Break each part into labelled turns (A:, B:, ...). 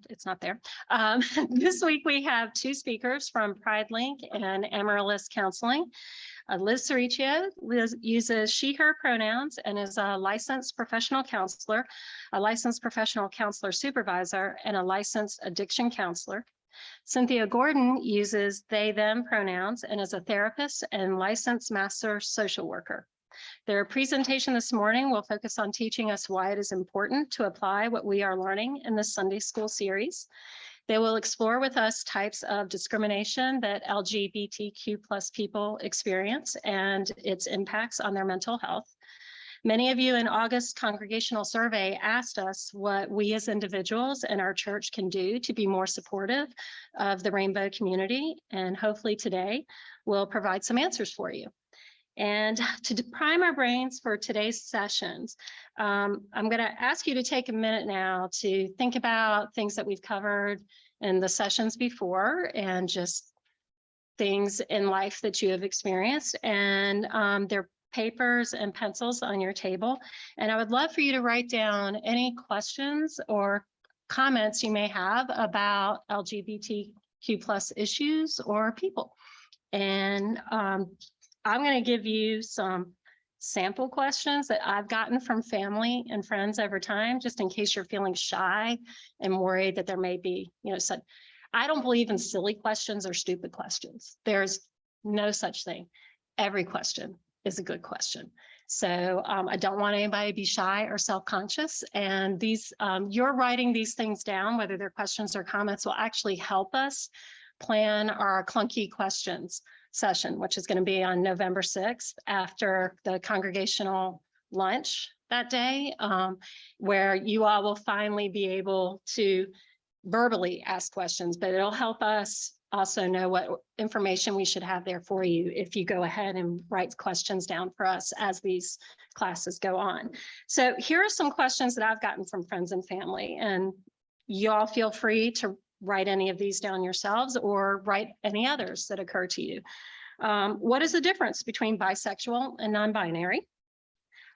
A: It's not there. This week we have two speakers from PrideLink and Amaryllis Counseling. Liz Cericchio. Liz uses she, her pronouns and is a licensed professional counselor, a licensed professional counselor supervisor, and a licensed addiction counselor. Cynthia Gordon uses they, them pronouns and is a therapist and licensed master social worker. Their presentation this morning will focus on teaching us why it is important to apply what we are learning in the Sunday School series. They will explore with us types of discrimination that LGBTQ+ people experience and its impacts on their mental health. Many of you in August's congregational survey asked us what we as individuals and our church can do to be more supportive of the rainbow community, and hopefully today we'll provide some answers for you. And to prime our brains for today's sessions, I'm going to ask you to take a minute now to think about things that we've covered in the sessions before and just things in life that you have experienced. And there are papers and pencils on your table. And I would love for you to write down any questions or comments you may have about LGBTQ+ issues or people. And I'm going to give you some sample questions that I've gotten from family and friends over time, just in case you're feeling shy and worried that there may be, I don't believe in silly questions or stupid questions. There's no such thing. Every question is a good question. So I don't want anybody to be shy or self-conscious. And these, you're writing these things down, whether they're questions or comments, will actually help us plan our clunky questions session, which is going to be on November 6th after the congregational lunch that day, where you all will finally be able to verbally ask questions, but it'll help us also know what information we should have there for you if you go ahead and write questions down for us as these classes go on. So here are some questions that I've gotten from friends and family, and you all feel free to write any of these down yourselves or write any others that occur to you. What is the difference between bisexual and non-binary?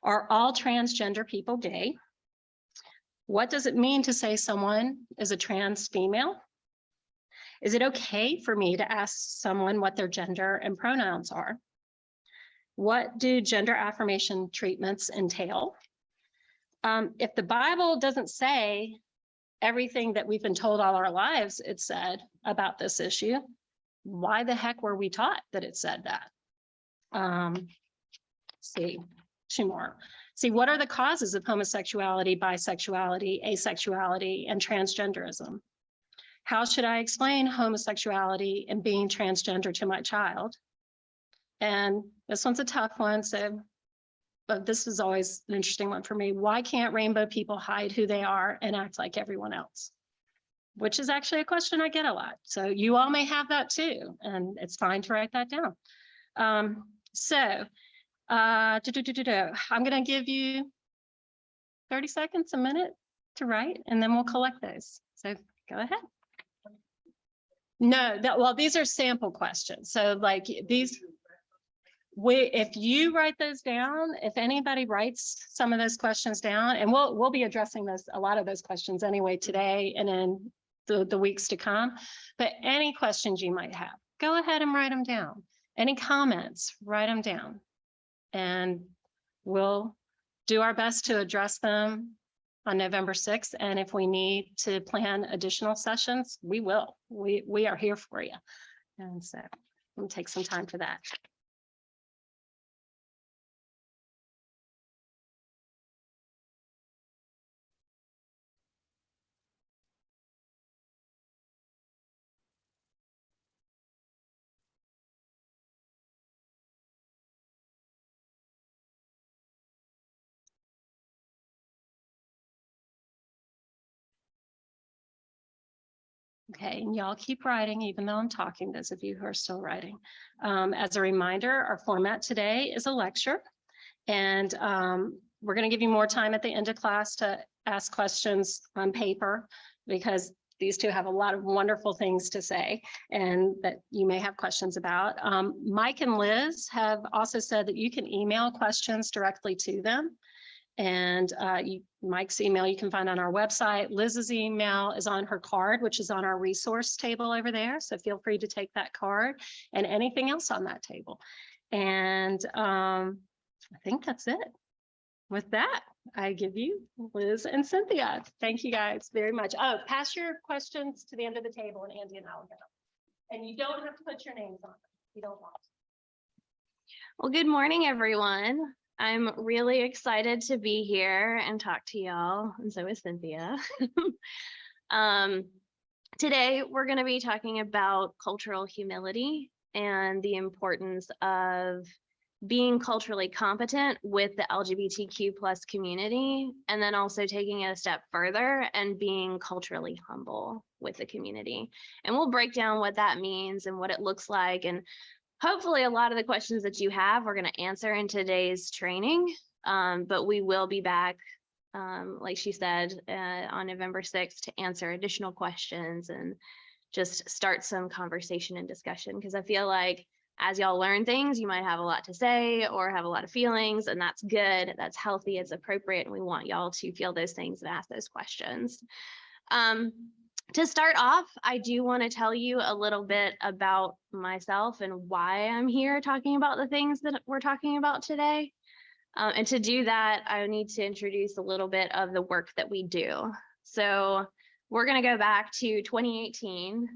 A: Are all transgender people gay? What does it mean to say someone is a trans female? Is it okay for me to ask someone what their gender and pronouns are? What do gender affirmation treatments entail? If the Bible doesn't say everything that we've been told all our lives it said about this issue, why the heck were we taught that it said that? See, two more. See, what are the causes of homosexuality, bisexuality, asexuality, and transgenderism? How should I explain homosexuality and being transgender to my child? And this one's a tough one, so but this is always an interesting one for me. Why can't rainbow people hide who they are and act like everyone else? Which is actually a question I get a lot. So you all may have that too, and it's fine to write that down. I'm going to give you 30 seconds, a minute to write, and then we'll collect those. So go ahead. No, well, these are sample questions. So like these, if you write those down, if anybody writes some of those questions down, and we'll be addressing a lot of those questions anyway today and in the weeks to come, but any questions you might have, go ahead and write them down. Any comments, write them down, and we'll do our best to address them on November 6th. And if we need to plan additional sessions, we will. We are here for you. And so we'll take some time for that. Okay, and y'all keep writing, even though I'm talking, those of you who are still writing. As a reminder, our format today is a lecture, and we're going to give you more time at the end of class to ask questions on paper, because these two have a lot of wonderful things to say and that you may have questions about. Mike and Liz have also said that you can email questions directly to them, And Mike's email you can find on our website. Liz's email is on her card, which is on our resource table over there. So feel free to take that card and anything else on that table. And I think that's it. With that, I give you Liz and Cynthia. Thank you guys very much. Oh, pass your questions to the end of the table and Andy and I will get them. And you don't have to put your names on them if you don't want.
B: Well, good morning, everyone. I'm really excited to be here and talk to y'all, and so is Cynthia. Today, we're going to be talking about cultural humility and the importance of being culturally competent with the LGBTQ+ community, and then also taking it a step further and being culturally humble with the community. And we'll break down what that means and what it looks like, and hopefully a lot of the questions that you have we're going to answer in today's training, but we will be back, like she said, on November 6th to answer additional questions and just start some conversation and discussion, because I feel like as y'all learn things, you might have a lot to say or have a lot of feelings, and that's good, that's healthy, it's appropriate, and we want y'all to feel those things and ask those questions. To start off, I do want to tell you a little bit about myself and why I'm here talking about the things that we're talking about today. And to do that, I need to introduce a little bit of the work that we do. So we're going to go back to 2018,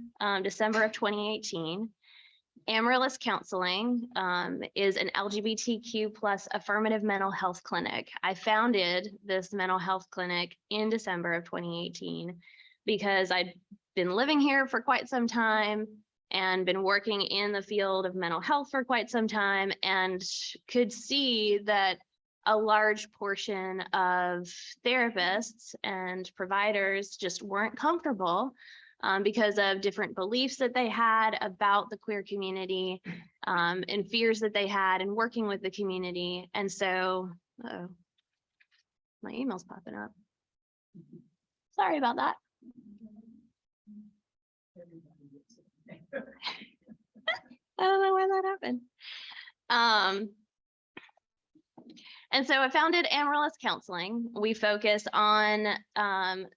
B: December of 2018. Amaryllis Counseling is an LGBTQ+ affirmative mental health clinic. I founded this mental health clinic in December of 2018. Because I'd been living here for quite some time and been working in the field of mental health for quite some time, and could see that a large portion of therapists and providers just weren't comfortable because of different beliefs that they had about the queer community, and fears that they had in working with the community. And so, my email's popping up. Sorry about that. I don't know where that happened. And so I founded Amaryllis Counseling. We focus on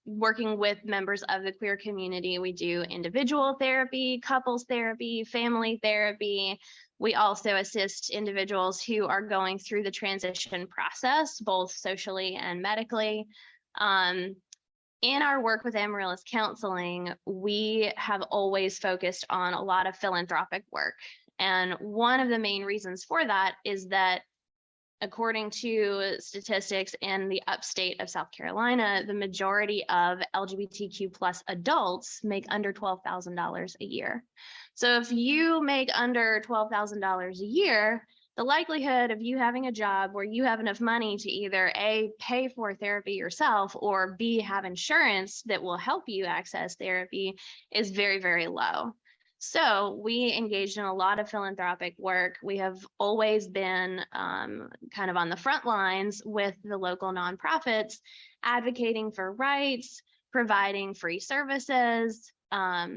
B: working with members of the queer community. We do individual therapy, couples therapy, family therapy. We also assist individuals who are going through the transition process, both socially and medically. In our work with Amaryllis Counseling, we have always focused on a lot of philanthropic work. And one of the main reasons for that is that, according to statistics in the upstate of South Carolina, the majority of LGBTQ+ adults make under $12,000 a year. So if you make under $12,000 a year, the likelihood of you having a job where you have enough money to either A, pay for therapy yourself, or B, have insurance that will help you access therapy is very, very low. So we engaged in a lot of philanthropic work. We have always been kind of on the front lines with the local nonprofits, advocating for rights, providing free services. A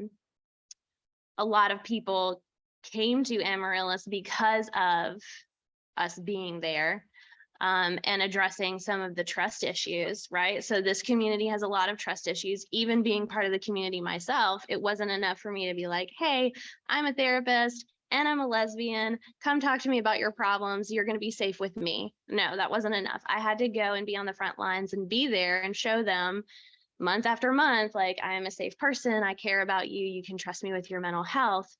B: lot of people came to Amaryllis because of us being there, and addressing some of the trust issues, right? So this community has a lot of trust issues. Even being part of the community myself, it wasn't enough for me to be like, hey, I'm a therapist and I'm a lesbian. Come talk to me about your problems. You're going to be safe with me. No, that wasn't enough. I had to go and be on the front lines and be there and show them month after month, like, I am a safe person. I care about you. You can trust me with your mental health.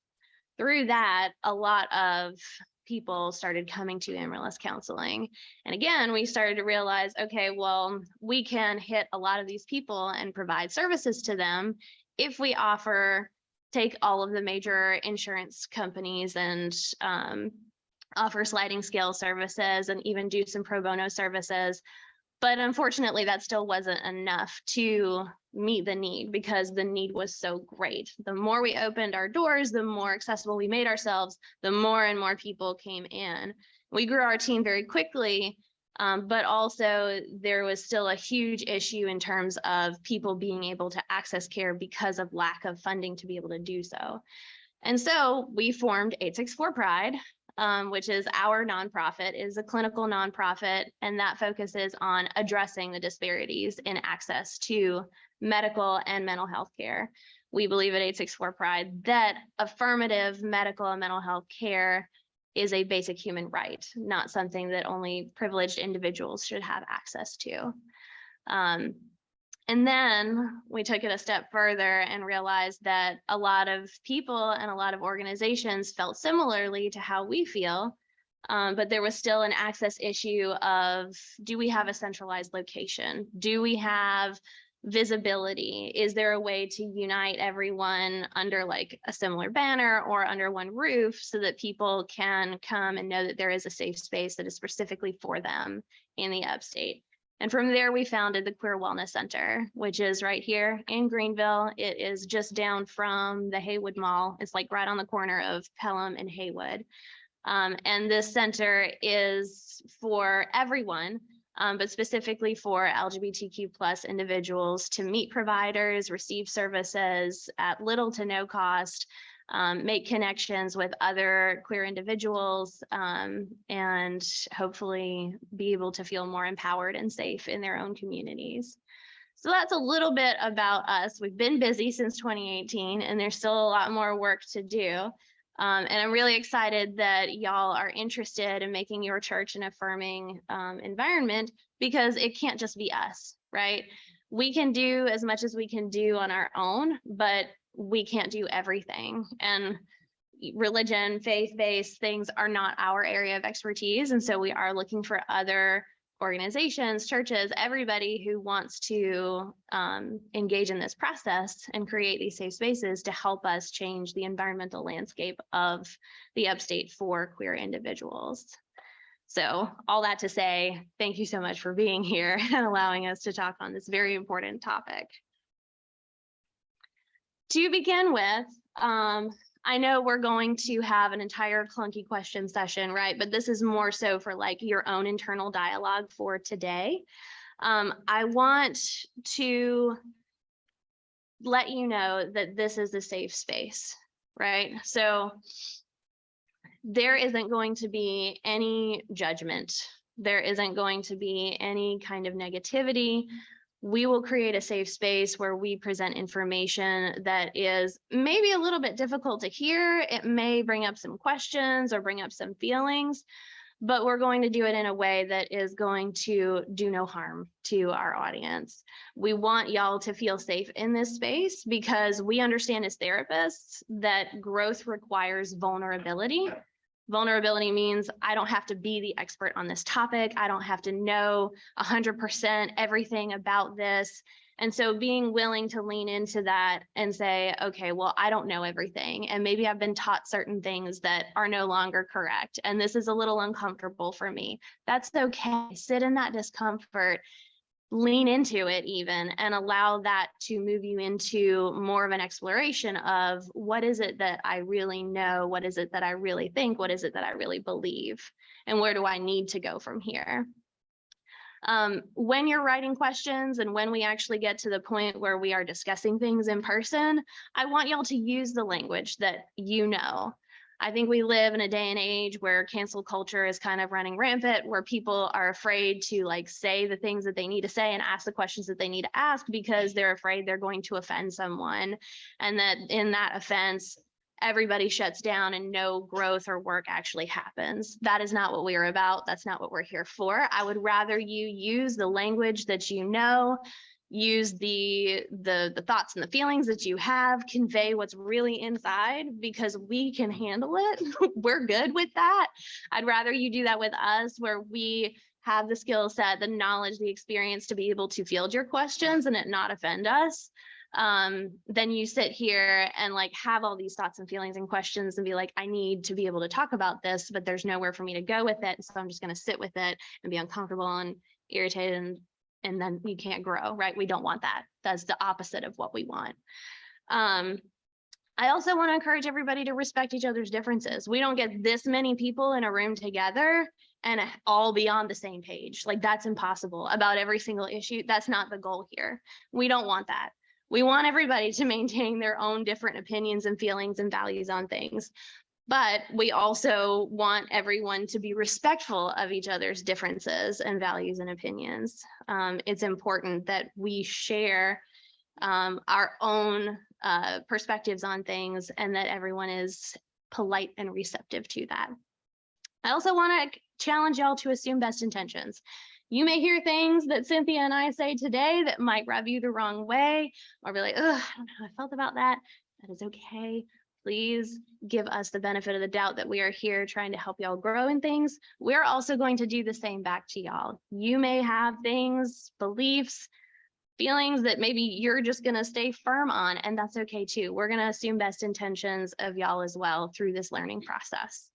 B: Through that, a lot of people started coming to Amaryllis Counseling. And again, we started to realize, okay, well, we can hit a lot of these people and provide services to them if we take all of the major insurance companies and offer sliding scale services and even do some pro bono services. But unfortunately, that still wasn't enough to meet the need, because the need was so great. The more we opened our doors, the more accessible we made ourselves, the more and more people came in. We grew our team very quickly, but also there was still a huge issue in terms of people being able to access care because of lack of funding to be able to do so. And so we formed 864 Pride which is our nonprofit, is a clinical nonprofit, and that focuses on addressing the disparities in access to medical and mental health care. We believe at 864 Pride that affirmative medical and mental health care is a basic human right, not something that only privileged individuals should have access to. And then we took it a step further and realized that a lot of people and a lot of organizations felt similarly to how we feel, but there was still an access issue of, do we have a centralized location? Do we have visibility? Is there a way to unite everyone under like a similar banner or under one roof so that people can come and know that there is a safe space that is specifically for them in the upstate? And from there, we founded the Queer Wellness Center, which is right here in Greenville. It is just down from the Haywood Mall. It's like right on the corner of Pelham and Haywood. And this center is for everyone, but specifically for LGBTQ plus individuals to meet providers, receive services at little to no cost, make connections with other queer individuals, and hopefully be able to feel more empowered and safe in their own communities. So that's a little bit about us. We've been busy since 2018, and there's still a lot more work to do. And I'm really excited that y'all are interested in making your church an affirming environment, because it can't just be us, right? We can do as much as we can do on our own, but we can't do everything. And religion, faith-based things are not our area of expertise. And so we are looking for other organizations, churches, everybody who wants to engage in this process and create these safe spaces to help us change the environmental landscape of the upstate for queer individuals. So all that to say, thank you so much for being here and allowing us to talk on this very important topic. To begin with, I know we're going to have an entire clunky question session, right? But this is more so for like your own internal dialogue for today. I want to let you know that this is a safe space, right? So there isn't going to be any judgment. There isn't going to be any kind of negativity. We will create a safe space where we present information that is maybe a little bit difficult to hear. It may bring up some questions or bring up some feelings, but we're going to do it in a way that is going to do no harm to our audience. We want y'all to feel safe in this space because we understand as therapists that growth requires vulnerability. Vulnerability means I don't have to be the expert on this topic. I don't have to know 100% everything about this. And so being willing to lean into that and say, okay, well, I don't know everything. And maybe I've been taught certain things that are no longer correct. And this is a little uncomfortable for me. That's okay. Sit in that discomfort, lean into it even, and allow that to move you into more of an exploration of what is it that I really know? What is it that I really think? What is it that I really believe? And where do I need to go from here? When you're writing questions and when we actually get to the point where we are discussing things in person, I want y'all to use the language that you know. I think we live in a day and age where cancel culture is kind of running rampant, where people are afraid to like say the things that they need to say and ask the questions that they need to ask because they're afraid they're going to offend someone. And that in that offense, everybody shuts down and no growth or work actually happens. That is not what we are about. That's not what we're here for. I would rather you use the language that you know, use the thoughts and the feelings that you have, convey what's really inside, because we can handle it. We're good with that. I'd rather you do that with us, where we have the skill set, the knowledge, the experience to be able to field your questions and it not offend us, then you sit here and like have all these thoughts and feelings and questions and be like, I need to be able to talk about this, but there's nowhere for me to go with it. So I'm just going to sit with it and be uncomfortable and irritated, and then you can't grow, right? We don't want that. That's the opposite of what we want. I also want to encourage everybody to respect each other's differences. We don't get this many people in a room together and all be on the same page. Like that's impossible about every single issue. That's not the goal here. We don't want that. We want everybody to maintain their own different opinions and feelings and values on things. But we also want everyone to be respectful of each other's differences and values and opinions. It's important that we share our own perspectives on things and that everyone is polite and receptive to that. I also want to challenge y'all to assume best intentions. You may hear things that Cynthia and I say today that might rub you the wrong way, or be like, ugh, I don't know how I felt about that. That is okay. Please give us the benefit of the doubt that we are here trying to help y'all grow in things. We're also going to do the same back to y'all. You may have things, beliefs, feelings that maybe you're just going to stay firm on, and that's okay too. We're going to assume best intentions of y'all as well through this learning process.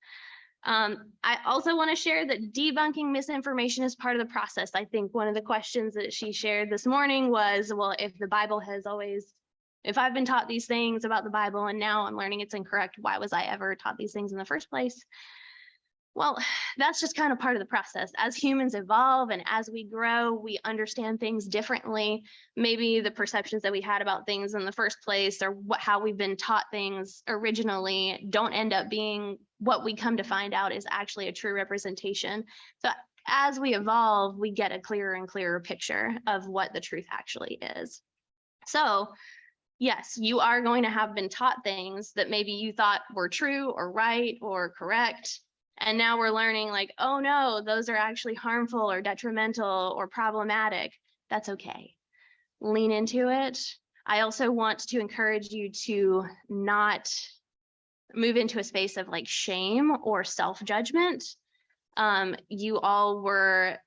B: I also want to share that debunking misinformation is part of the process. I think one of the questions that she shared this morning was, well, if the Bible has always, if I've been taught these things about the Bible and now I'm learning it's incorrect, why was I ever taught these things in the first place? Well, that's just kind of part of the process. As humans evolve and as we grow, we understand things differently. Maybe the perceptions that we had about things in the first place or how we've been taught things originally don't end up being what we come to find out is actually a true representation. So as we evolve, we get a clearer and clearer picture of what the truth actually is. So yes, you are going to have been taught things that maybe you thought were true or right or correct. And now we're learning like, oh no, those are actually harmful or detrimental or problematic. That's okay. Lean into it. I also want to encourage you to not move into a space of like shame or self-judgment. You all were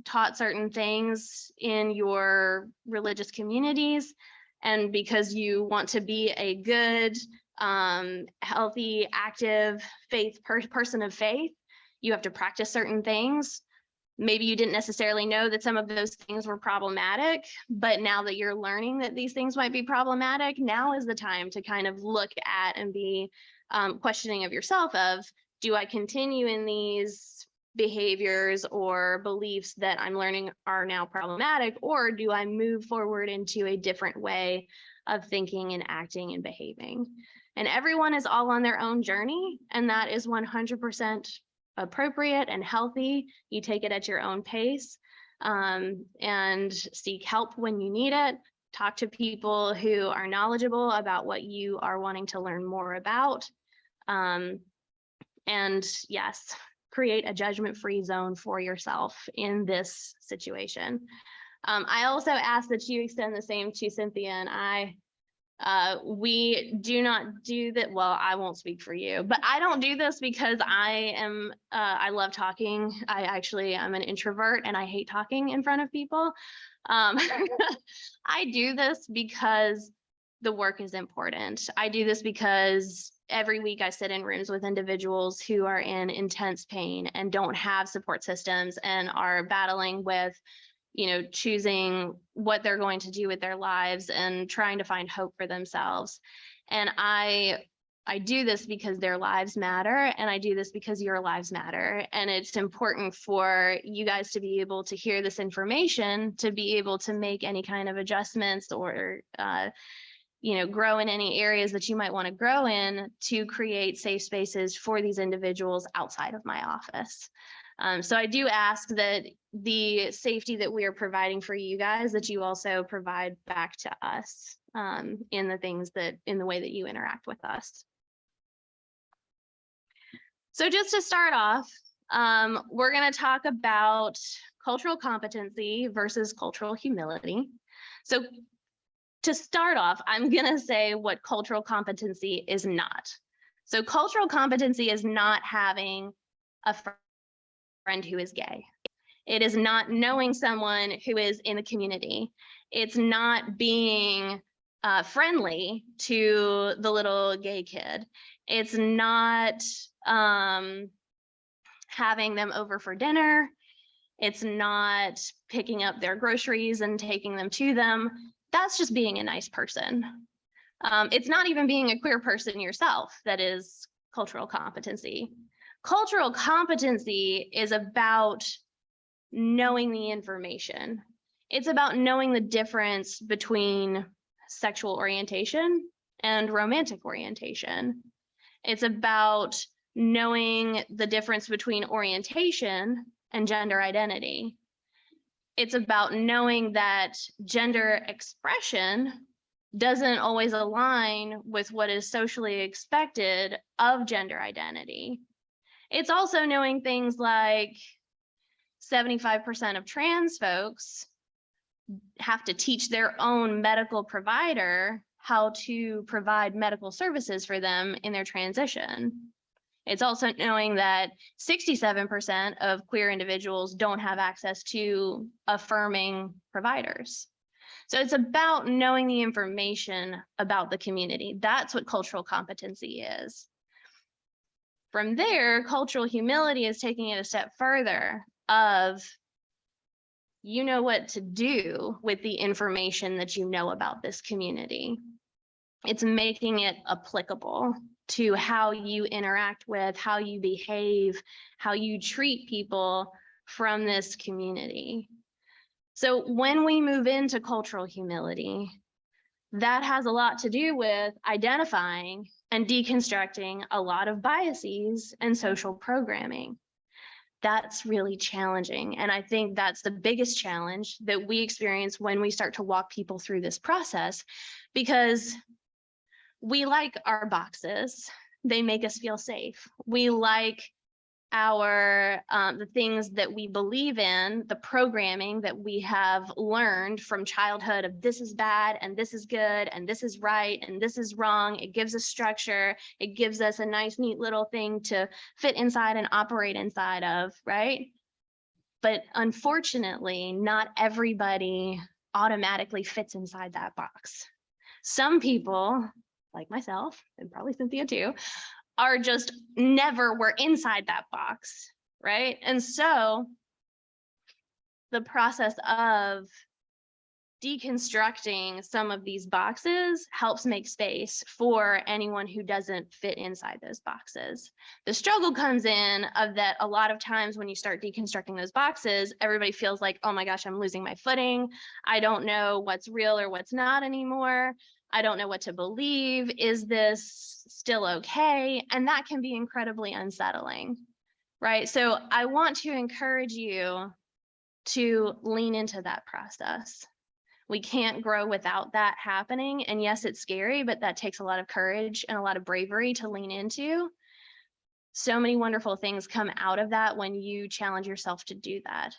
B: taught certain things in your religious communities, and because you want to be a good, healthy, active person of faith, you have to practice certain things. Maybe you didn't necessarily know that some of those things were problematic, but now that you're learning that these things might be problematic, now is the time to kind of look at and be questioning of yourself of, do I continue in these behaviors or beliefs that I'm learning are now problematic, or do I move forward into a different way of thinking and acting and behaving? And everyone is all on their own journey, and that is 100% appropriate and healthy. You take it at your own pace, and seek help when you need it. Talk to people who are knowledgeable about what you are wanting to learn more about. And yes, create a judgment-free zone for yourself in this situation. I also ask that you extend the same to Cynthia and I. We do not do that. Well, I won't speak for you, but I don't do this because I love talking. I'm an introvert and I hate talking in front of people. I do this because the work is important. I do this because every week I sit in rooms with individuals who are in intense pain and don't have support systems and are battling with, choosing what they're going to do with their lives and trying to find hope for themselves. And I do this because their lives matter, and I do this because your lives matter. And it's important for you guys to be able to hear this information, to be able to make any kind of adjustments or grow in any areas that you might want to grow in, to create safe spaces for these individuals outside of my office. So I do ask that the safety that we are providing for you guys, that you also provide back to us in the way that you interact with us. So just to start off, we're going to talk about cultural competency versus cultural humility. So to start off, I'm going to say what cultural competency is not. So cultural competency is not having a friend who is gay. It is not knowing someone who is in the community. It's not being friendly to the little gay kid. It's not having them over for dinner. It's not picking up their groceries and taking them to them. That's just being a nice person. It's not even being a queer person yourself that is cultural competency. Cultural competency is about knowing the information. It's about knowing the difference between sexual orientation and romantic orientation. It's about knowing the difference between orientation and gender identity. It's about knowing that gender expression doesn't always align with what is socially expected of gender identity. It's also knowing things like 75% of trans folks have to teach their own medical provider how to provide medical services for them in their transition. It's also knowing that 67% of queer individuals don't have access to affirming providers. So it's about knowing the information about the community. That's what cultural competency is. From there, cultural humility is taking it a step further of, you know what to do with the information that you know about this community. It's making it applicable to how you interact with, how you behave, how you treat people from this community. So when we move into cultural humility, that has a lot to do with identifying and deconstructing a lot of biases and social programming. That's really challenging. And I think that's the biggest challenge that we experience when we start to walk people through this process, because we like our boxes. They make us feel safe. We like our the things that we believe in, the programming that we have learned from childhood of this is bad and this is good and this is right and this is wrong. It gives us structure. It gives us a nice, neat little thing to fit inside and operate inside of, right? But unfortunately, not everybody automatically fits inside that box. Some people, like myself, and probably Cynthia too, are just never were inside that box, right? And so the process of deconstructing some of these boxes helps make space for anyone who doesn't fit inside those boxes. The struggle comes in of that a lot of times when you start deconstructing those boxes, everybody feels like, oh my gosh, I'm losing my footing. I don't know what's real or what's not anymore. I don't know what to believe. Is this still okay? And that can be incredibly unsettling, right? So I want to encourage you to lean into that process. We can't grow without that happening. And yes, it's scary, but that takes a lot of courage and a lot of bravery to lean into. So many wonderful things come out of that when you challenge yourself to do that.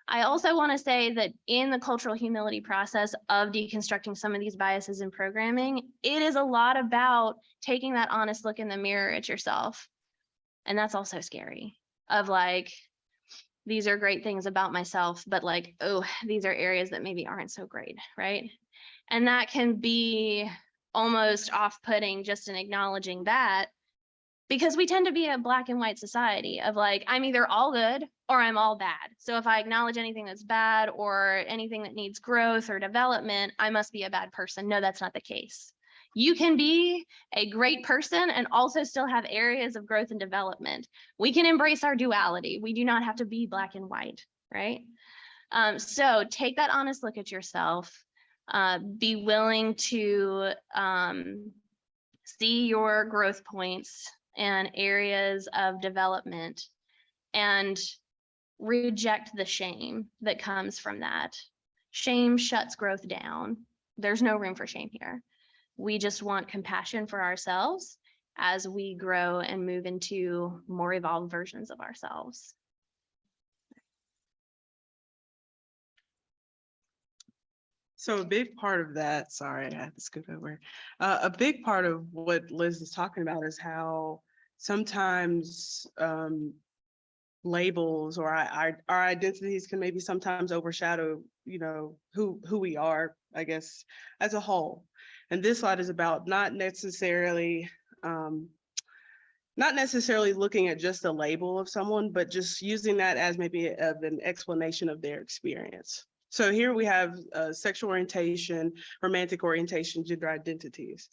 B: I also want to say that in the cultural humility process of deconstructing some of these biases in programming, it is a lot about taking that honest look in the mirror at yourself. And that's also scary, of like, these are great things about myself, but like, oh, these are areas that maybe aren't so great, right? And that can be almost off-putting just in acknowledging that, because we tend to be a black and white society of like, I'm either all good or I'm all bad. So if I acknowledge anything that's bad or anything that needs growth or development, I must be a bad person. No, that's not the case. You can be a great person and also still have areas of growth and development. We can embrace our duality. We do not have to be black and white, right? So take that honest look at yourself. Be willing to see your growth points and areas of development, and reject the shame that comes from that. Shame shuts growth down. There's no room for shame here. We just want compassion for ourselves as we grow and move into more evolved versions of ourselves.
C: So a big part of that, sorry, I had to scoot over. A big part of what Liz is talking about is how sometimes labels or our identities can maybe sometimes overshadow, you know, who we are, I guess, as a whole. And this slide is about not necessarily looking at just a label of someone, but just using that as maybe an explanation of their experience. So here we have sexual orientation, romantic orientation, gender identities.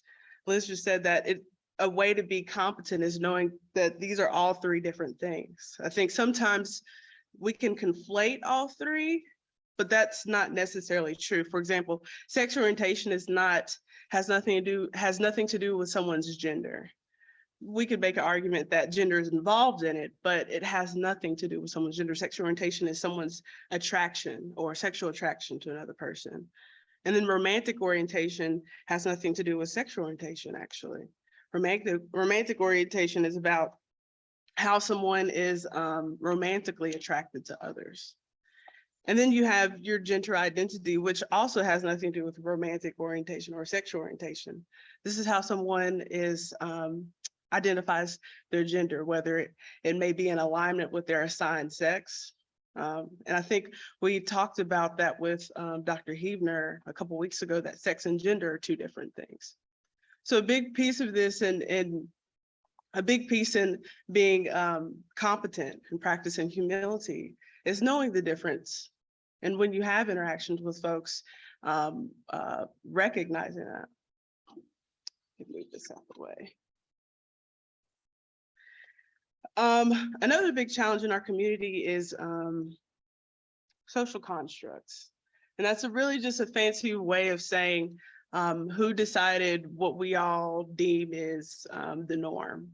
C: Liz just said that a way to be competent is knowing that these are all three different things. I think sometimes we can conflate all three, but that's not necessarily true. For example, sexual orientation has nothing to do with someone's gender. we could make an argument that gender is involved in it, but it has nothing to do with someone's gender. Sexual orientation is someone's attraction or sexual attraction to another person. And then romantic orientation has nothing to do with sexual orientation, actually. Romantic orientation is about how someone is romantically attracted to others. And then you have your gender identity, which also has nothing to do with romantic orientation or sexual orientation. This is how someone is identifies their gender, whether it may be in alignment with their assigned sex. And I think we talked about that with Dr. Heebner a couple of weeks ago, that sex and gender are two different things. So a big piece of this and a big piece in being competent and practicing humility is knowing the difference. And when you have interactions with folks, recognizing that. Let me move this out of the way. Another big challenge in our community is social constructs. And that's really just a fancy way of saying who decided what we all deem is the norm.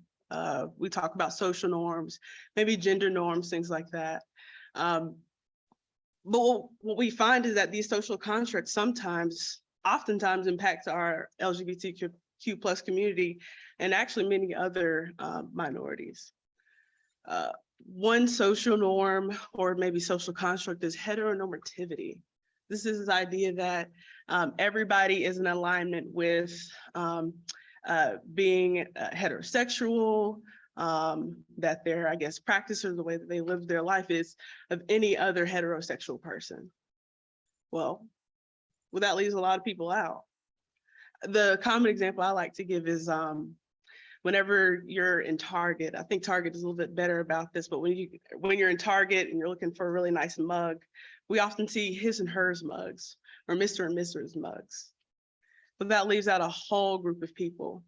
C: We talk about social norms, maybe gender norms, things like that. But what we find is that these social constructs oftentimes impact our LGBTQ plus community and actually many other minorities. One social norm or maybe social construct is heteronormativity. This is this idea that everybody is in alignment with being heterosexual, that their, I guess, practice or the way that they live their life is of any other heterosexual person. Well, that leaves a lot of people out. The common example I like to give is whenever you're in Target. I think Target is a little bit better about this, but when you're in Target and you're looking for a really nice mug, we often see his and hers mugs or Mr. and Mrs. mugs. But that leaves out a whole group of people.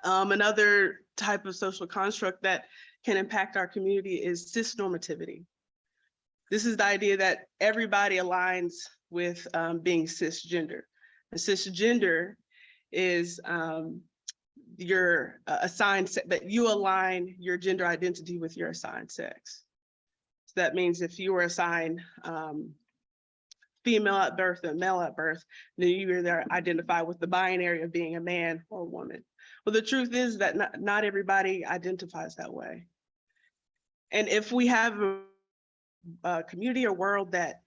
C: Another type of social construct that can impact our community is cisnormativity. This is the idea that everybody aligns with being cisgender. And cisgender is your assigned, that you align your gender identity with your assigned sex. So that means if you were assigned female at birth and male at birth, then you either identify with the binary of being a man or a woman. Well, the truth is that not everybody identifies that way. And if we have a community or world that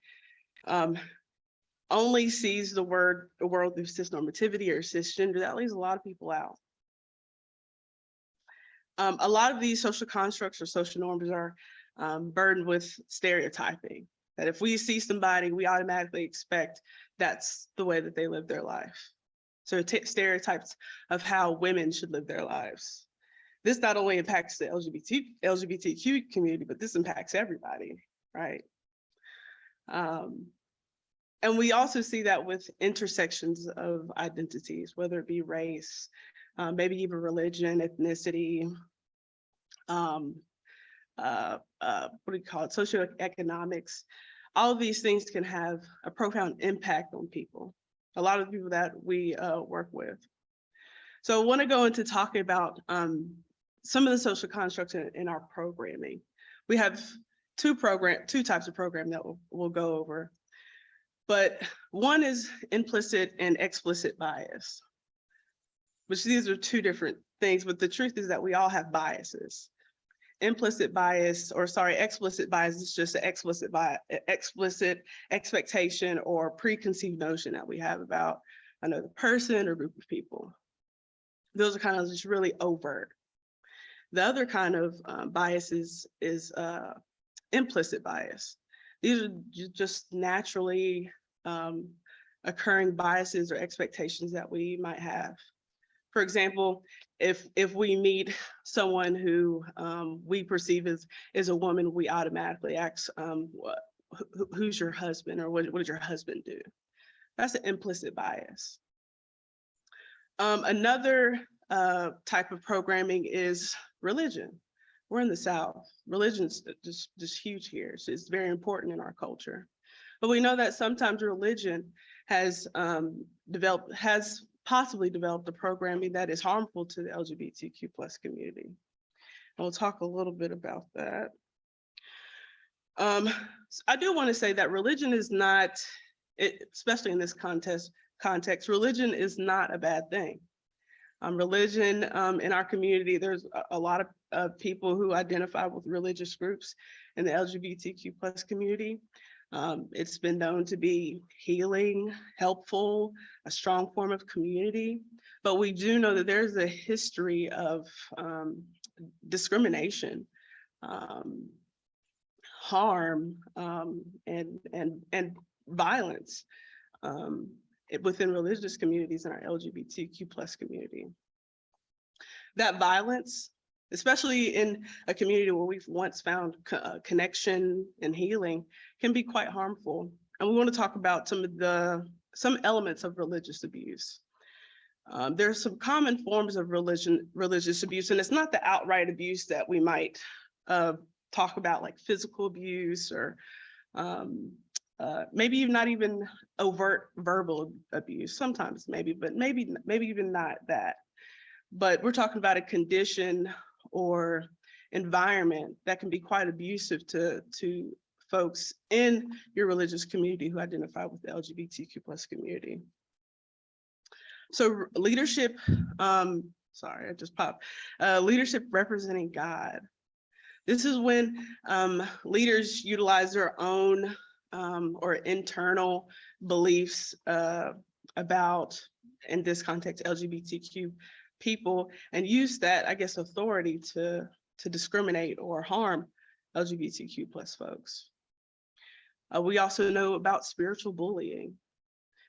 C: only sees the world through cisnormativity or cisgender, that leaves a lot of people out. A lot of these social constructs or social norms are burdened with stereotyping. That if we see somebody, we automatically expect that's the way that they live their life. So stereotypes of how women should live their lives. This not only impacts the LGBTQ community, but this impacts everybody, right? And we also see that with intersections of identities, whether it be race, maybe even religion, ethnicity, what do you call it, socioeconomics. All of these things can have a profound impact on people, a lot of the people that we work with. So I want to go into talking about some of the social constructs in our programming. We have two types of program that we'll go over. But one is implicit and explicit bias, which these are two different things, but the truth is that we all have biases. Explicit bias is just an explicit expectation or preconceived notion that we have about another person or group of people. Those are kind of just really overt. The other kind of bias is implicit bias. These are just naturally occurring biases or expectations that we might have. For example, if we meet someone who we perceive as a woman, we automatically ask, who's your husband, or what did your husband do? That's an implicit bias. Another type of programming is religion. We're in the South. Religion's just huge here. So it's very important in our culture. But we know that sometimes religion has possibly developed a programming that is harmful to the LGBTQ plus community. And we'll talk a little bit about that. I do want to say that religion is not, especially in this context, religion is not a bad thing. Religion in our community, there's a lot of people who identify with religious groups in the LGBTQ plus community. It's been known to be healing, helpful, a strong form of community, but we do know that there's a history of discrimination, harm, and violence within religious communities in our LGBTQ plus community. That violence, especially in a community where we've once found connection and healing, can be quite harmful. And we want to talk about some elements of religious abuse. There's some common forms of religious abuse, and it's not the outright abuse that we might talk about, like physical abuse or maybe not even overt verbal abuse, sometimes maybe, but maybe even not that. But we're talking about a condition or environment that can be quite abusive to folks in your religious community who identify with the LGBTQ plus community. So leadership, sorry, I just popped. Leadership representing God. This is when leaders utilize their own or internal beliefs about, in this context, LGBTQ people, and use that, I guess, authority to discriminate or harm LGBTQ plus folks. We also know about spiritual bullying.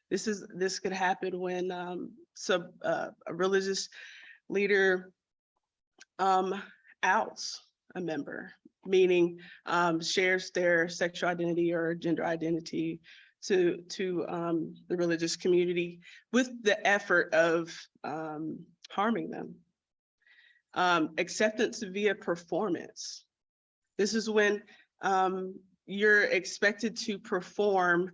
C: This could happen when a religious leader outs a member, meaning shares their sexual identity or gender identity to the religious community with the effort of harming them. Acceptance via performance. This is when you're expected to perform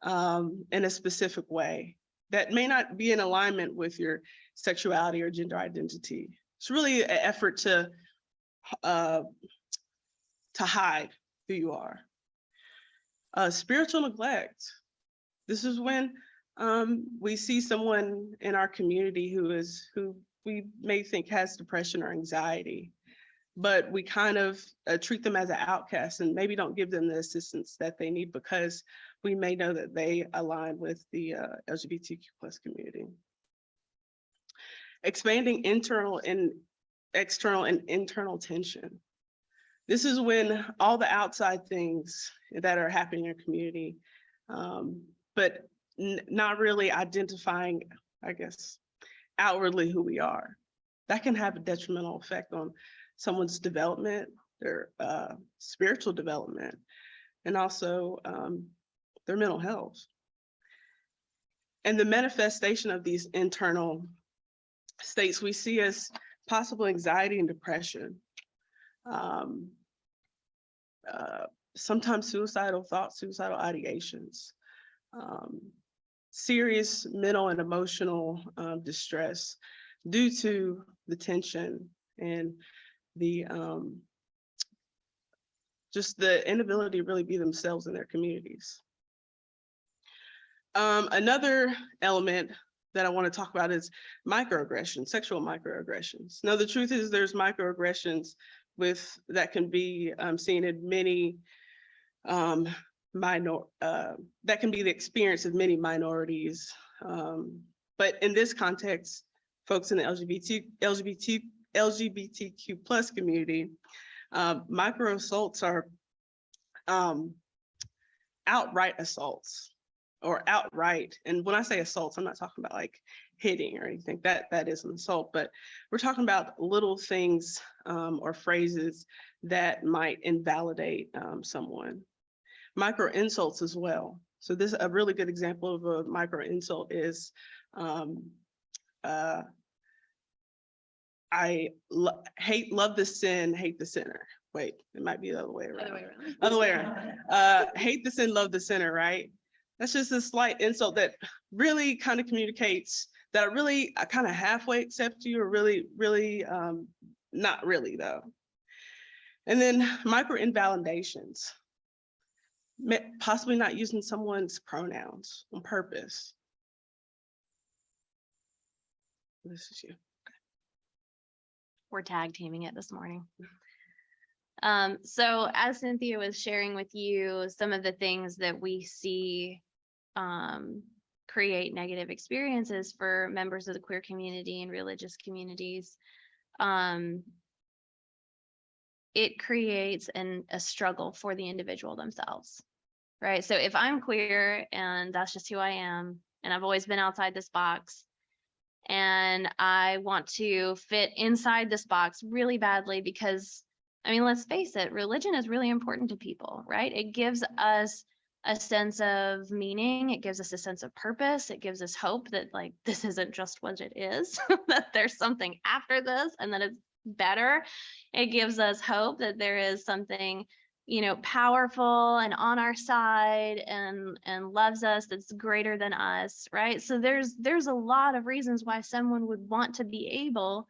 C: in a specific way that may not be in alignment with your sexuality or gender identity. It's really an effort to hide who you are. Spiritual neglect. This is when we see someone in our community who we may think has depression or anxiety, but we kind of treat them as an outcast and maybe don't give them the assistance that they need because we may know that they align with the LGBTQ plus community. Expanding external and internal tension. This is when all the outside things that are happening in your community, but not really identifying, I guess, outwardly who we are. That can have a detrimental effect on someone's development, their spiritual development, and also their mental health. And the manifestation of these internal states we see as possible anxiety and depression. Sometimes suicidal thoughts, suicidal ideations, serious mental and emotional distress due to the tension and the just the inability to really be themselves in their communities. Another element that I want to talk about is microaggressions, sexual microaggressions. Now, the truth is there's microaggressions that can be seen in many that can be the experience of many minorities. But in this context, folks in the LGBTQ plus community, micro assaults are outright assaults or outright. And when I say assaults, I'm not talking about like hitting or anything, that is an assault, but we're talking about little things or phrases that might invalidate someone. Micro insults as well. So this a really good example of a micro insult is I love the sin, hate the sinner. Wait, it might be the other way around. Other way around. Hate the sin, love the sinner, right? That's just a slight insult that really kind of communicates that I kind of halfway accept you, or really, not really though. And then micro invalidations, possibly not using someone's pronouns on purpose. This is you.
B: We're tag teaming it this morning. So as Cynthia was sharing with you, some of the things that we see create negative experiences for members of the queer community and religious communities, it creates a struggle for the individual themselves, right? So if I'm queer and that's just who I am, and I've always been outside this box, and I want to fit inside this box really badly because, I mean, let's face it, religion is really important to people, right? It gives us a sense of meaning. It gives us a sense of purpose. It gives us hope that like, this isn't just what it is, that there's something after this and that it's better. It gives us hope that there is something, you know, powerful and on our side and loves us, that's greater than us, right? So there's a lot of reasons why someone would want to be able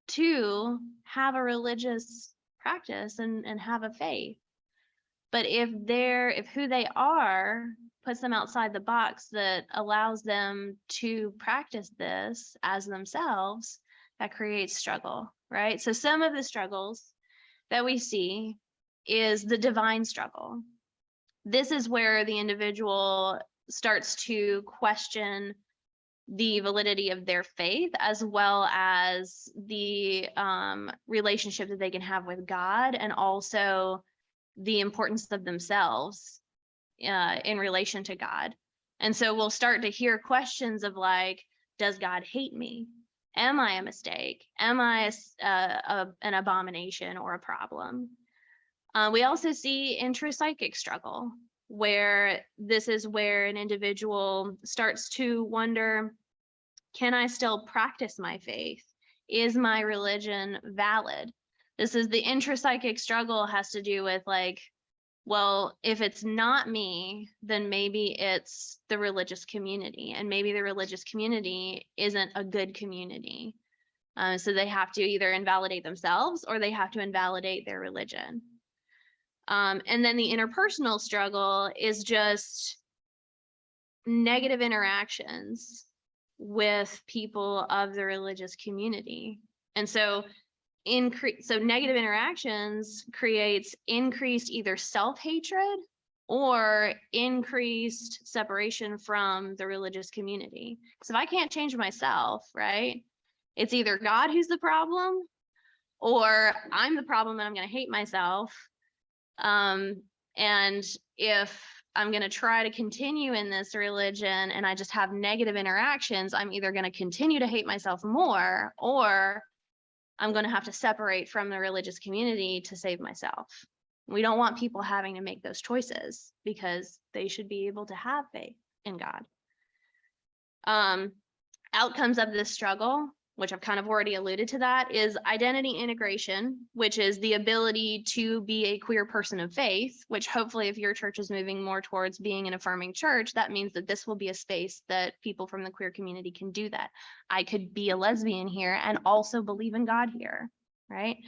B: to have a religious practice and have a faith. But if who they are puts them outside the box that allows them to practice this as themselves, that creates struggle, right? So some of the struggles that we see is the divine struggle. This is where the individual starts to question the validity of their faith, as well as the relationship that they can have with God, and also the importance of themselves in relation to God. And so we'll start to hear questions of like, does God hate me? Am I a mistake? Am I an abomination or a problem? We also see intrapsychic struggle, where this is where an individual starts to wonder, can I still practice my faith? Is my religion valid? This is the intrapsychic struggle, has to do with like, well, if it's not me, then maybe it's the religious community, and maybe the religious community isn't a good community. So they have to either invalidate themselves or they have to invalidate their religion. And then the interpersonal struggle is just negative interactions with people of the religious community. And so negative interactions creates increased either self-hatred or increased separation from the religious community. So if I can't change myself, right, it's either God who's the problem, or I'm the problem and I'm going to hate myself. And if I'm going to try to continue in this religion and I just have negative interactions, I'm either going to continue to hate myself more, or I'm going to have to separate from the religious community to save myself. We don't want people having to make those choices, because they should be able to have faith in God. Outcomes of this struggle, which I've kind of already alluded to, that is identity integration, which is the ability to be a queer person of faith, which hopefully if your church is moving more towards being an affirming church, that means that this will be a space that people from the queer community can do that. I could be a lesbian here and also believe in God here, right?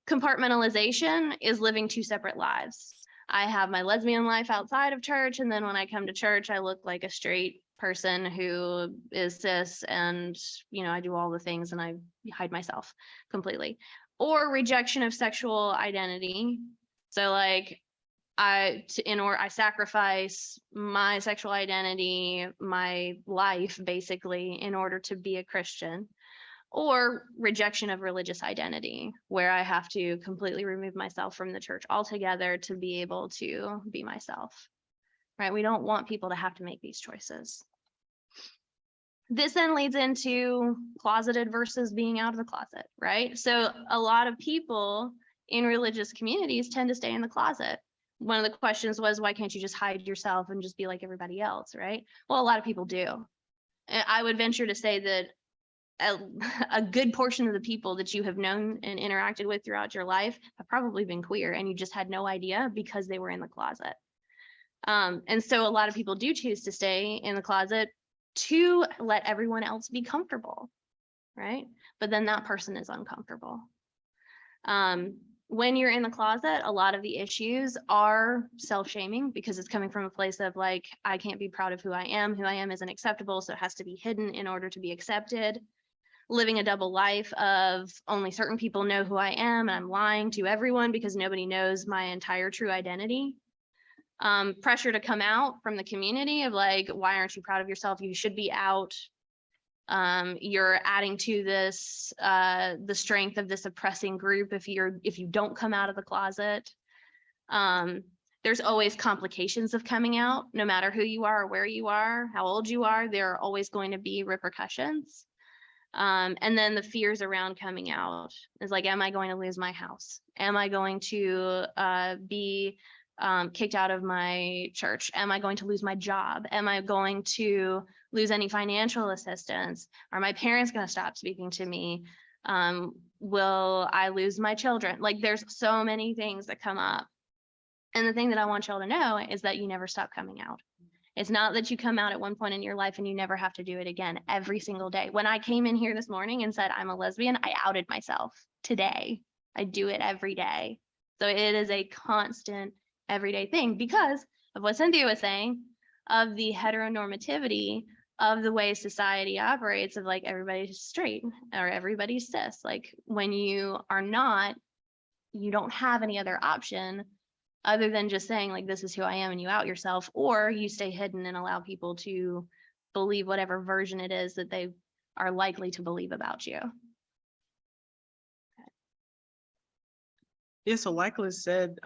B: Compartmentalization is living two separate lives. I have my lesbian life outside of church, and then when I come to church, I look like a straight person who is cis, and you know, I do all the things and I hide myself completely. Or rejection of sexual identity. So like I sacrifice my sexual identity, my life basically, in order to be a Christian. Or rejection of religious identity, where I have to completely remove myself from the church altogether to be able to be myself. Right? We don't want people to have to make these choices. This then leads into closeted versus being out of the closet, right? So a lot of people in religious communities tend to stay in the closet. One of the questions was, why can't you just hide yourself and just be like everybody else, right? Well, a lot of people do. I would venture to say that a good portion of the people that you have known and interacted with throughout your life have probably been queer, and you just had no idea because they were in the closet. And so a lot of people do choose to stay in the closet to let everyone else be comfortable, right? But then that person is uncomfortable. When you're in the closet, a lot of the issues are self-shaming because it's coming from a place of like, I can't be proud of who I am. Who I am isn't acceptable, so it has to be hidden in order to be accepted. Living a double life of only certain people know who I am, and I'm lying to everyone because nobody knows my entire true identity. Pressure to come out from the community of like, why aren't you proud of yourself? You should be out. You're adding to this, the strength of this oppressing group if you don't come out of the closet. There's always complications of coming out, no matter who you are or where you are, how old you are, there are always going to be repercussions. And then the fears around coming out is like, am I going to lose my house? Am I going to be kicked out of my church? Am I going to lose my job? Am I going to lose any financial assistance? Are my parents going to stop speaking to me? Will I lose my children? Like there's so many things that come up. And the thing that I want y'all to know is that you never stop coming out. It's not that you come out at one point in your life and you never have to do it again every single day. When I came in here this morning and said I'm a lesbian, I outed myself today. I do it every day. So it is a constant everyday thing because of what Cynthia was saying, of the heteronormativity of the way society operates, of like everybody's straight or everybody's cis. Like when you are not, you don't have any other option other than just saying like, this is who I am, and you out yourself, or you stay hidden and allow people to believe whatever version it is that they are likely to believe about you.
C: Yeah, so like Liz said,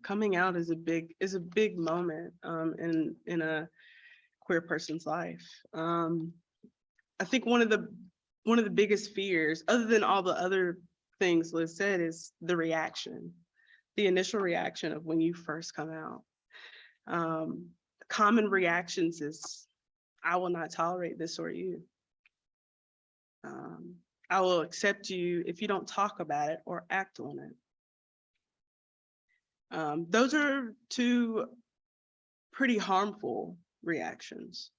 C: coming out is a big moment in a queer person's life. I think one of the biggest fears, other than all the other things Liz said, is the reaction, the initial reaction of when you first come out. Common reactions is, I will not tolerate this or you. I will accept you if you don't talk about it or act on it. Those are two pretty harmful reactions.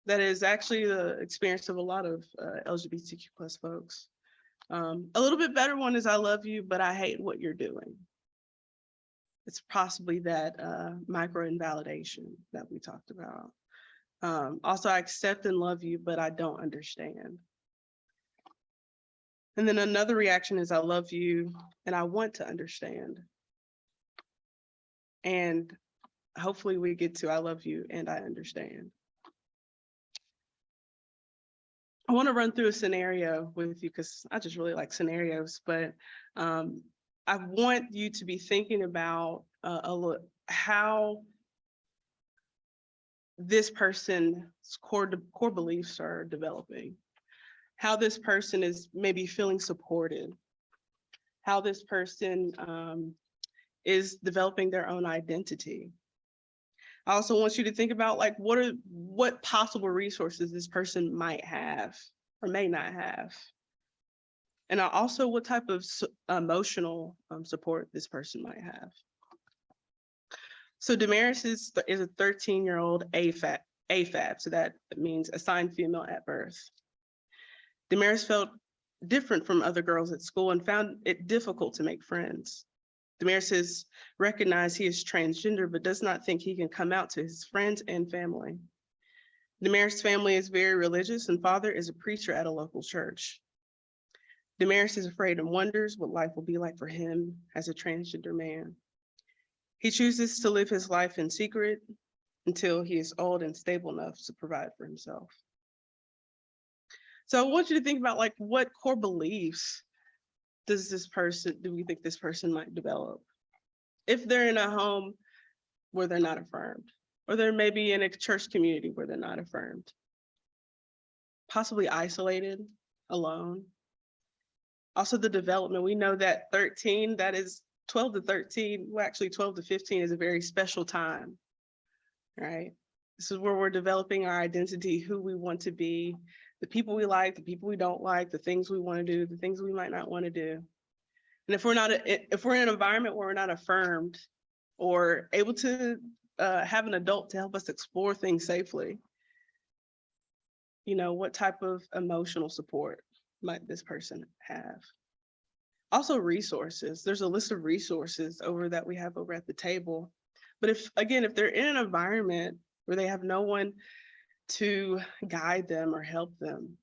C: That is actually the experience of a lot of LGBTQ plus folks. A little bit better one is I love you, but I hate what you're doing. It's possibly that micro invalidation that we talked about. Also, I accept and love you, but I don't understand. And then another reaction is I love you and I want to understand. And hopefully we get to I love you and I understand. I want to run through a scenario with you because I just really like scenarios, but I want you to be thinking about how this person's core beliefs are developing, how this person is maybe feeling supported, how this person is developing their own identity. I also want you to think about like what possible resources this person might have or may not have. And also what type of emotional support this person might have. So Damaris is a 13-year-old AFAB, so that means assigned female at birth. Damaris felt different from other girls at school and found it difficult to make friends. Damaris has recognized he is transgender, but does not think he can come out to his friends and family. Damaris' family is very religious and father is a preacher at a local church. Damaris is afraid and wonders what life will be like for him as a transgender man. He chooses to live his life in secret until he is old and stable enough to provide for himself. So I want you to think about like what core beliefs do we think this person might develop? If they're in a home where they're not affirmed, or they're maybe in a church community where they're not affirmed, possibly isolated, alone. Also the development, we know that 13, that is 12 to 13, well actually 12 to 15 is a very special time, right? This is where we're developing our identity, who we want to be, the people we like, the people we don't like, the things we want to do, the things we might not want to do. And if we're in an environment where we're not affirmed or able to have an adult to help us explore things safely. You know, what type of emotional support might this person have? Also resources. There's a list of resources that we have over at the table. But if they're in an environment where they have no one to guide them or help them,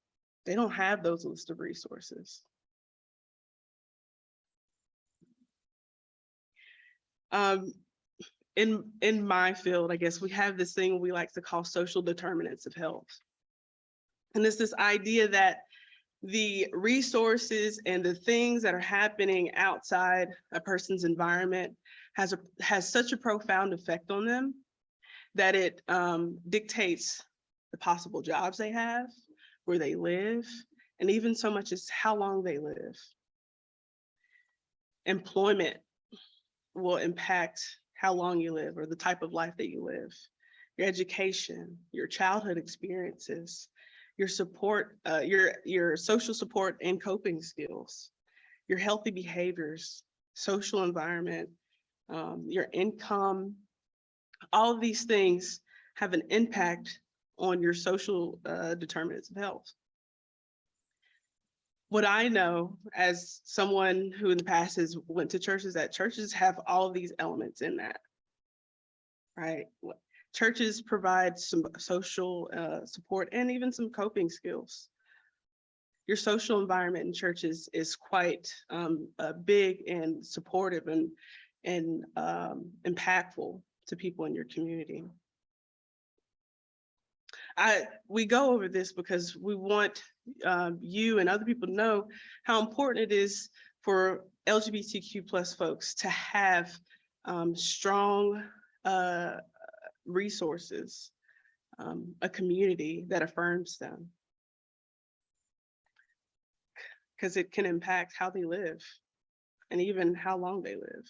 C: they don't have those list of resources. In my field, I guess we have this thing we like to call social determinants of health. And it's this idea that the resources and the things that are happening outside a person's environment has such a profound effect on them that it dictates the possible jobs they have, where they live, and even so much as how long they live. Employment will impact how long you live or the type of life that you live. Your education, your childhood experiences, your support, your social support and coping skills, your healthy behaviors, social environment, your income. All of these things have an impact on your social determinants of health. What I know as someone who in the past has went to churches, that churches have all of these elements in that, right? Churches provide some social support and even some coping skills. Your social environment in churches is quite big and supportive and impactful to people in your community. We go over this because we want you and other people to know how important it is for LGBTQ+ folks to have strong resources, a community that affirms them, because it can impact how they live and even how long they live.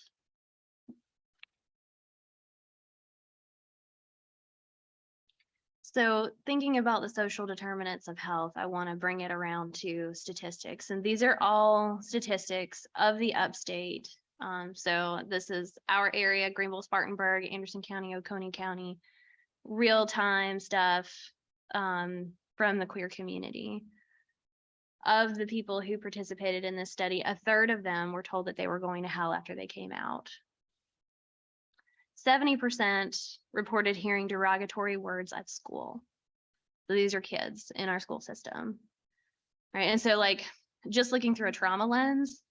B: So thinking about the social determinants of health, I want to bring it around to statistics. And these are all statistics of the upstate. So this is our area, Greenville, Spartanburg, Anderson County, Oconee County, real-time stuff from the queer community. Of the people who participated in this study, a third of them were told that they were going to hell after they came out. 70% reported hearing derogatory words at school. So these are kids in our school system, right? And so like just looking through a trauma lens,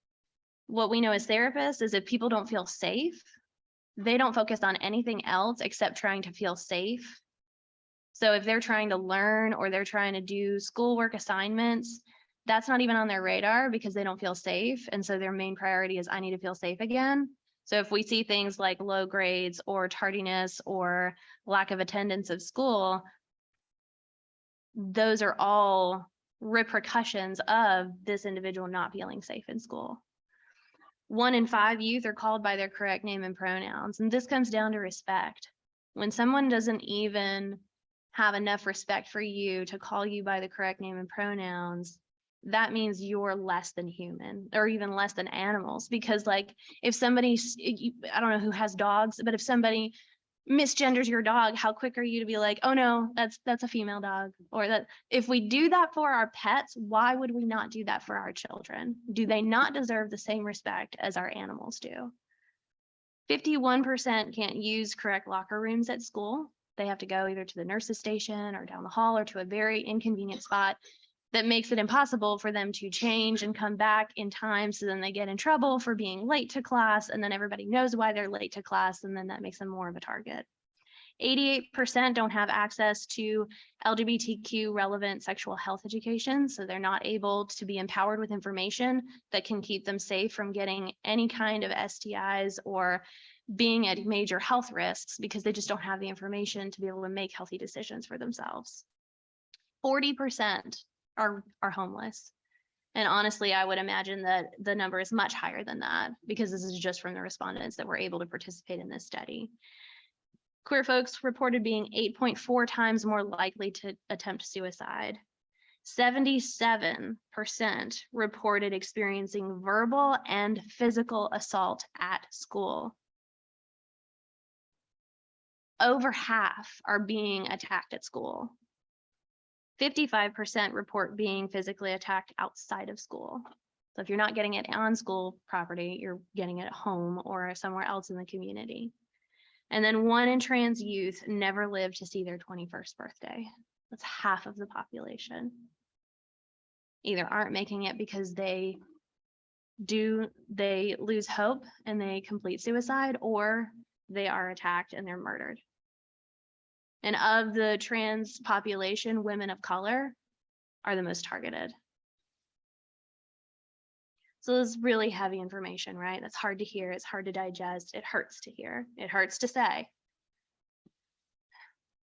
B: what we know as therapists is if people don't feel safe, they don't focus on anything else except trying to feel safe. So if they're trying to learn or they're trying to do schoolwork assignments, that's not even on their radar because they don't feel safe. And so their main priority is I need to feel safe again. So if we see things like low grades or tardiness or lack of attendance of school, those are all repercussions of this individual not feeling safe in school. 1 in 5 youth are called by their correct name and pronouns. And this comes down to respect. When someone doesn't even have enough respect for you to call you by the correct name and pronouns, that means you're less than human or even less than animals. Because like if somebody, I don't know who has dogs, but if somebody misgenders your dog, how quick are you to be like, oh no, that's a female dog? Or that if we do that for our pets, why would we not do that for our children? Do they not deserve the same respect as our animals do? 51% can't use correct locker rooms at school. They have to go either to the nurse's station or down the hall or to a very inconvenient spot that makes it impossible for them to change and come back in time. So then they get in trouble for being late to class, and then everybody knows why they're late to class, and then that makes them more of a target. 88% don't have access to LGBTQ relevant sexual health education, so they're not able to be empowered with information that can keep them safe from getting any kind of STIs or being at major health risks because they just don't have the information to be able to make healthy decisions for themselves. 40% are homeless. And honestly, I would imagine that the number is much higher than that because this is just from the respondents that were able to participate in this study. Queer folks reported being 8.4 times more likely to attempt suicide. 77% reported experiencing verbal and physical assault at school. over half are being attacked at school. 55% report being physically attacked outside of school. So if you're not getting it on school property, you're getting it at home or somewhere else in the community. And then 1 in trans youth never lived to see their 21st birthday. That's half of the population. Either aren't making it because they lose hope and they complete suicide, or they are attacked and they're murdered. And of the trans population, women of color are the most targeted. So it's really heavy information, right? That's hard to hear. It's hard to digest. It hurts to hear. It hurts to say.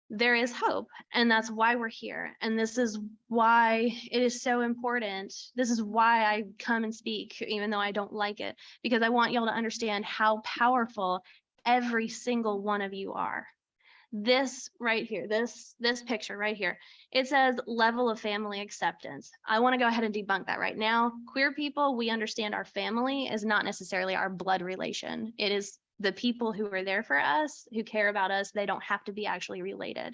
B: There is hope, and that's why we're here. And this is why it is so important. This is why I come and speak, even though I don't like it, because I want y'all to understand how powerful every single one of you are. This right here, this picture right here, it says level of family acceptance. I want to go ahead and debunk that right now. Queer people, we understand our family is not necessarily our blood relation. It is the people who are there for us, who care about us. They don't have to be actually related.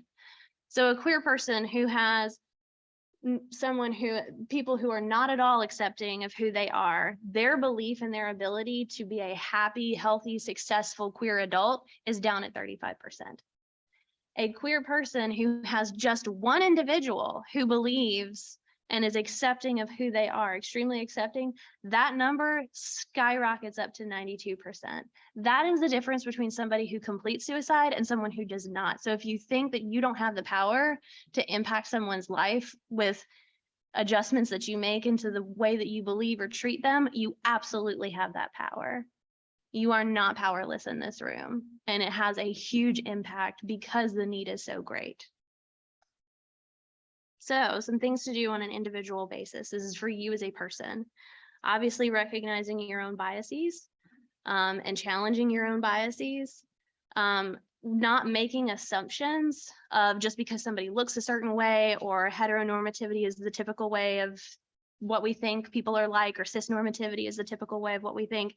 B: So a queer person who has people who are not at all accepting of who they are, their belief in their ability to be a happy, healthy, successful queer adult is down at 35%. A queer person who has just one individual who believes and is accepting of who they are, extremely accepting, that number skyrockets up to 92%. That is the difference between somebody who completes suicide and someone who does not. So if you think that you don't have the power to impact someone's life with adjustments that you make into the way that you believe or treat them, you absolutely have that power. You are not powerless in this room, and it has a huge impact because the need is so great. So some things to do on an individual basis. This is for you as a person. Obviously recognizing your own biases and challenging your own biases. Not making assumptions of just because somebody looks a certain way, or heteronormativity is the typical way of what we think people are like, or cisnormativity is the typical way of what we think.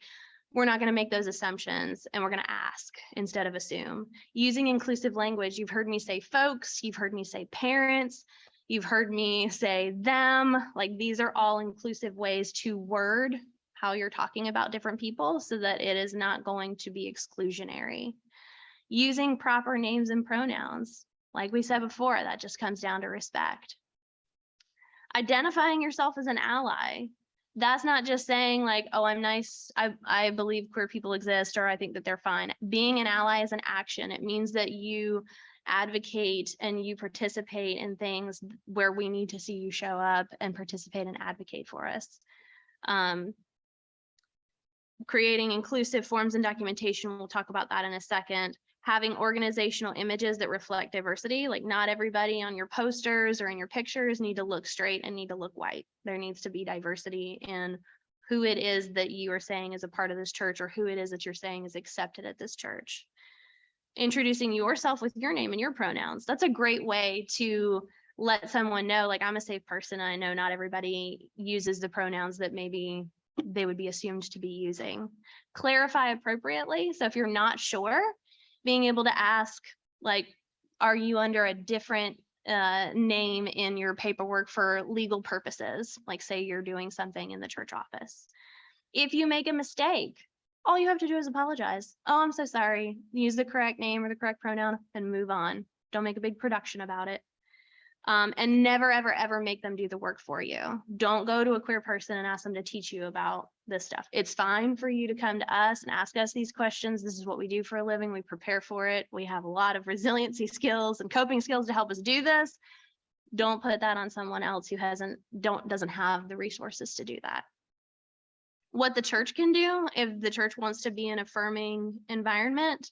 B: We're not going to make those assumptions, and we're going to ask instead of assume. Using inclusive language, you've heard me say folks, you've heard me say parents, you've heard me say them. Like, these are all inclusive ways to word how you're talking about different people so that it is not going to be exclusionary. Using proper names and pronouns. Like we said before, that just comes down to respect. Identifying yourself as an ally. That's not just saying like, oh, I'm nice, I believe queer people exist, or I think that they're fine. Being an ally is an action. It means that you advocate and you participate in things where we need to see you show up and participate and advocate for us. Creating inclusive forms and documentation, we'll talk about that in a second. Having organizational images that reflect diversity, like not everybody on your posters or in your pictures need to look straight and need to look white. There needs to be diversity in who it is that you are saying is a part of this church, or who it is that you're saying is accepted at this church. Introducing yourself with your name and your pronouns. That's a great way to let someone know, like, I'm a safe person. I know not everybody uses the pronouns that maybe they would be assumed to be using. Clarify appropriately. So if you're not sure, being able to ask, like, are you under a different name in your paperwork for legal purposes? Like, say you're doing something in the church office. If you make a mistake, all you have to do is apologize. Oh, I'm so sorry. Use the correct name or the correct pronoun and move on. Don't make a big production about it. And never, ever, ever make them do the work for you. Don't go to a queer person and ask them to teach you about this stuff. It's fine for you to come to us and ask us these questions. This is what we do for a living. We prepare for it. We have a lot of resiliency skills and coping skills to help us do this. Don't put that on someone else who doesn't have the resources to do that. What the church can do, if the church wants to be an affirming environment,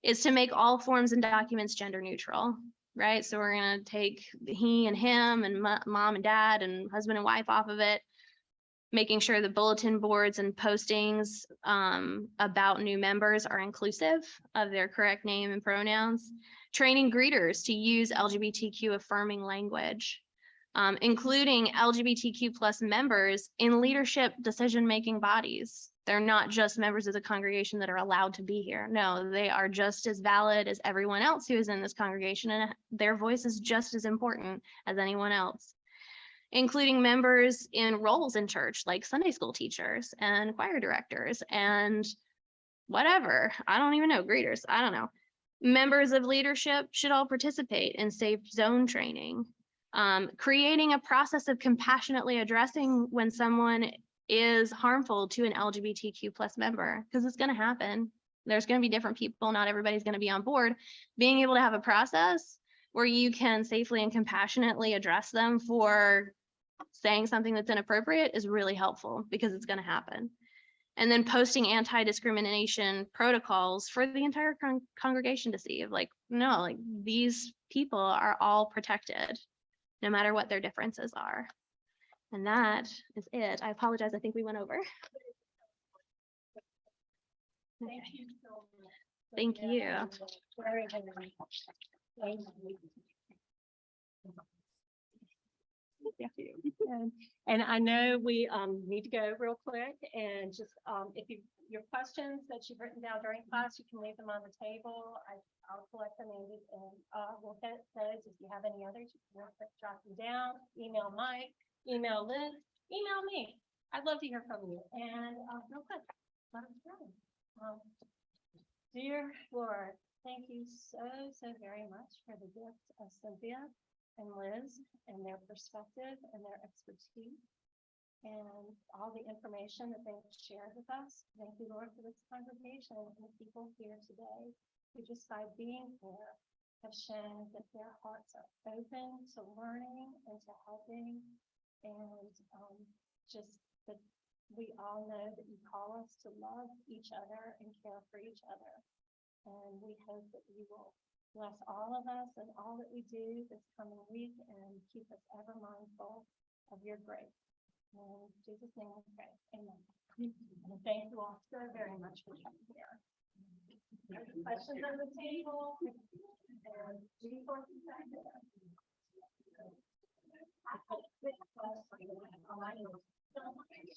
B: is to make all forms and documents gender neutral. Right? So we're going to take he and him and mom and dad and husband and wife off of it, making sure the bulletin boards and postings about new members are inclusive of their correct name and pronouns, training greeters to use LGBTQ affirming language. including LGBTQ plus members in leadership decision-making bodies. They're not just members of the congregation that are allowed to be here. No, they are just as valid as everyone else who is in this congregation, and their voice is just as important as anyone else, including members in roles in church, like Sunday school teachers and choir directors and whatever. I don't even know, greeters, I don't know. Members of leadership should all participate in safe zone training. Creating a process of compassionately addressing when someone is harmful to an LGBTQ plus member, because it's going to happen. There's going to be different people. Not everybody's going to be on board. Being able to have a process where you can safely and compassionately address them for saying something that's inappropriate is really helpful, because it's going to happen. And then posting anti-discrimination protocols for the entire congregation to see, like, no, like, these people are all protected, no matter what their differences are. And that is it. I apologize. I think we went over. Okay. Thank you.
A: And I know we need to go real quick, and just if your questions that you've written down during class, you can leave them on the table. I'll collect them and we'll hit those. If you have any others, you can real quick jot them down. Email Mike, email Liz, email me. I'd love to hear from you. And real quick, let us know. Dear Lord, thank you so very much for the gift of Cynthia and Liz and their perspective and their expertise and all the information that they've shared with us. Thank you, Lord, for this congregation and the people here today who, just by being here, have shown that their hearts are open to learning and to helping, and just that we all know that you call us to love each other and care for each other. And we hope that you will bless all of us and all that we do this coming week, and keep us ever mindful of your grace. In Jesus' name we pray. Amen. And thank you all so very much for being here. Questions on the table? And resources back there.